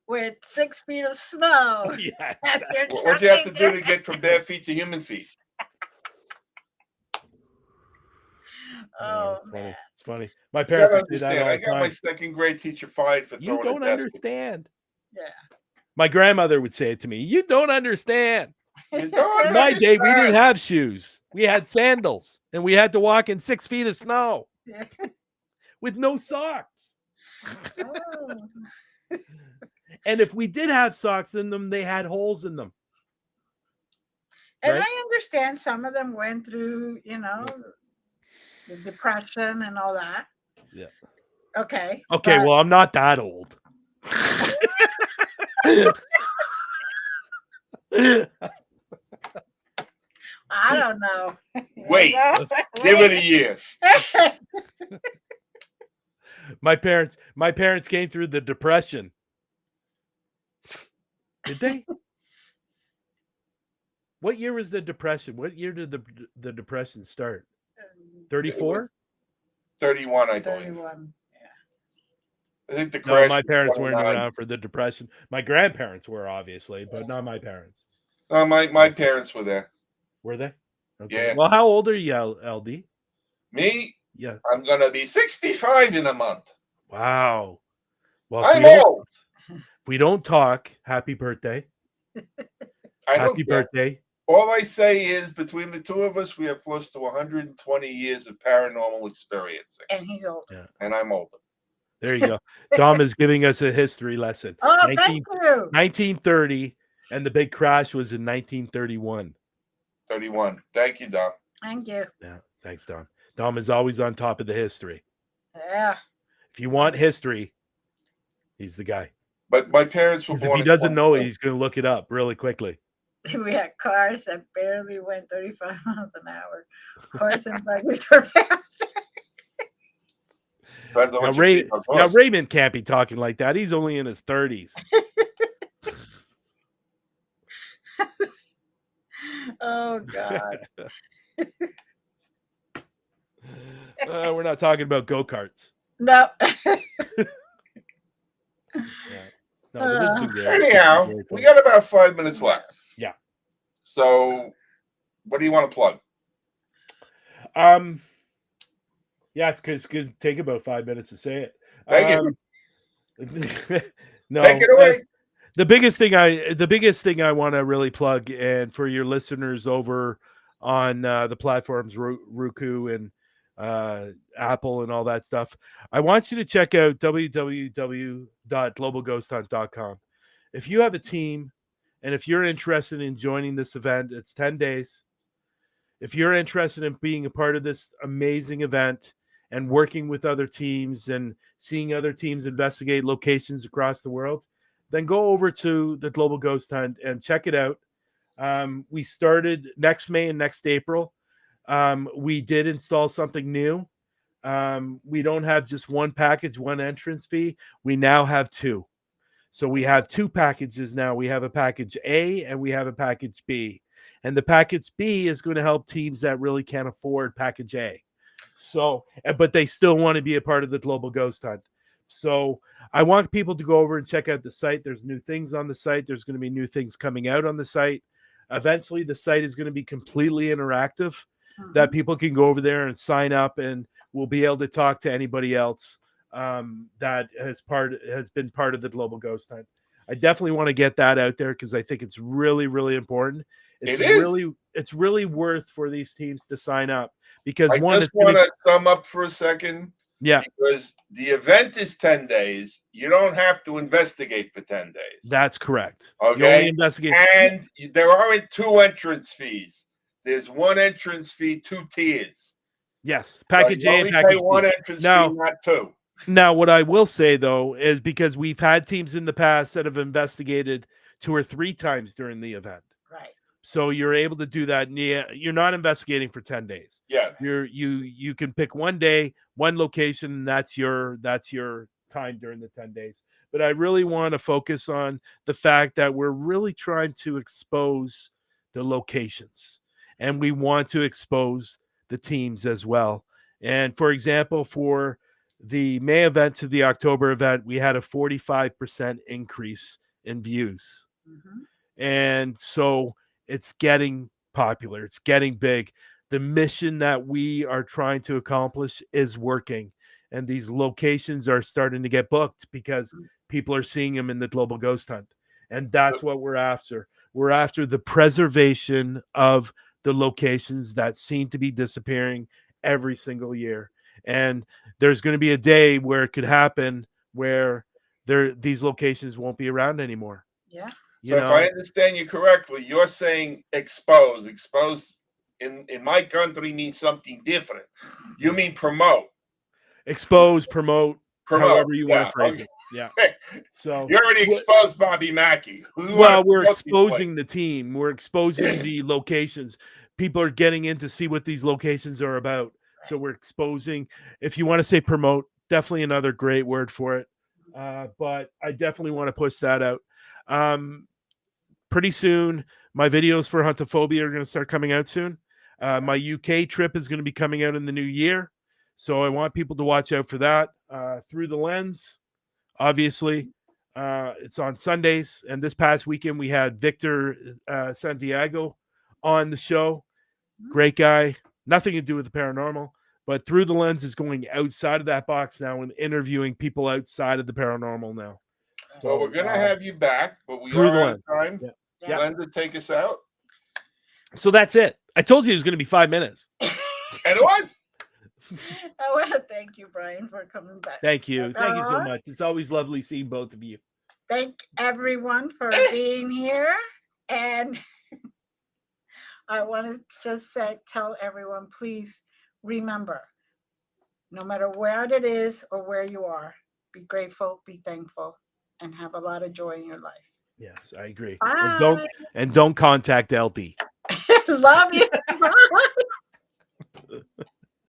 With 6 feet of snow. Yeah. Exactly. What do you have to do to get from bare feet to human feet? Oh, it's man. funny. It's funny. My parents would say that all I the got time. my second grade teacher fired for throwing You don't a desk. understand. Yeah. My grandmother would say it to me. You don't understand. You don't In my day, we didn't understand. have shoes. We had sandals, and we had to walk in 6 feet of snow with no socks. Oh. And if we did have socks in them, they had holes in them. And Right? I understand some of them went through, the depression and all that. Yeah. Okay. Okay, well, I'm not that old. I don't know. Wait, give it a year. My parents came through the depression. Did they? What year was the depression? What year did the depression start? 34? 31, I believe. 31. I think the No, crash. my parents weren't 29. around for the depression. My grandparents were, obviously, but not my parents. No, my parents were there. Were they? Okay. Yeah. Well, how old are you, LD? Me? Yeah. I'm gonna be 65 in a month. Wow. Well, I'm old. if we don't talk, happy birthday. Happy birthday. All I say is, between the two of us, we have close to 120 years of paranormal experiencing. And he's old. Yeah. And I'm older. There you go. Dom is giving us a history lesson. Oh, thank you. 1930, and the big crash was in 1931. 31. Thank you, Dom. Thank you. Yeah, thanks, Dom. Dom is always on top of the history. Yeah. If you want history, he's the guy. But my parents were born. If he doesn't know it, he's going to look it up really quickly. We had cars that barely went 35 miles an hour. Horse and buggies were faster. Now, Raymond can't be talking like that. He's only in his 30s. Oh, God. We're not talking about go-karts. No. Yeah. No, but this has been great. Anyhow, we got about 5 minutes left. Yeah. So, what do you want to plug? Yeah, it's going to take about 5 minutes to say it. Thank you. No, Take it away. The biggest thing I want to really plug, and for your listeners over on the platforms Roku and Apple and all that stuff, I want you to check out www.globalghosthunt.com. If you have a team and if you're interested in joining this event, it's 10 days. If you're interested in being a part of this amazing event and working with other teams and seeing other teams investigate locations across the world, then go over to the Global Ghost Hunt and check it out. We started next May and next April. We did install something new. We don't have just one package, one entrance fee. We now have two. So we have two packages now. We have a package A and we have a package B. And the package B is going to help teams that really can't afford package A. So, but they still want to be a part of the Global Ghost Hunt. So I want people to go over and check out the site. There's new things on the site. There's going to be new things coming out on the site. Eventually, the site is going to be completely interactive, that people can go over there and sign up, and we'll be able to talk to anybody else that has been part of the Global Ghost Hunt. I definitely want to get that out there because I think it's really, really important. It's really worth for these teams to sign up because I just want to sum up for a second. Yeah. Because the event is 10 days. You don't have to investigate for 10 days. That's correct. Okay. You only investigate. And there aren't two entrance fees. There's one entrance fee, 2 tiers. Yes. Package A and package B. One entrance fee, not two. Now, what I will say, though, is because we've had teams in the past that have investigated 2 or 3 times during the event. Right. So you're able to do that. You're not investigating for 10 days. Yeah. You can pick one day, one location, and that's your time during the 10 days. But I really want to focus on the fact that we're really trying to expose the locations, and we want to expose the teams as well. And for example, for the May event to the October event, we had a 45% increase in views. And so it's getting popular. It's getting big. The mission that we are trying to accomplish is working. And these locations are starting to get booked because people are seeing them in the Global Ghost Hunt. And that's what we're after. We're after the preservation of the locations that seem to be disappearing every single year. And there's going to be a day where it could happen where these locations won't be around anymore. Yeah. So if I understand you correctly, you're saying expose. Expose in my country means something different. You mean promote. Expose, promote, however you want to phrase it. Yeah. So you already exposed Bobby Mackey. We're exposing the team. We're exposing the locations. People are getting in to see what these locations are about. So we're exposing. If you want to say promote, definitely another great word for it. But I definitely want to push that out. Pretty soon, my videos for Huntophobia are going to start coming out soon. My UK trip is going to be coming out in the new year. So I want people to watch out for that. Through the Lens, obviously, it's on Sundays. And this past weekend, we had Victor Santiago on the show. Great guy. Nothing to do with the paranormal. But Through the Lens is going outside of that box now and interviewing people outside of the paranormal now. So we're going to have you back, but we are out of time. Yeah. Glenda, take us out. So that's it. I told you it was going to be 5 minutes. And it was. I want to thank you, Brian, for coming back. Thank you. Thank you so much. It's always lovely seeing both of you. Thank everyone for being here. And I want to just tell everyone, please remember, no matter where it is or where you are, be grateful, be thankful, and have a lot of joy in your life. Yes, I agree. Bye. And don't contact LD. Love you. Bye.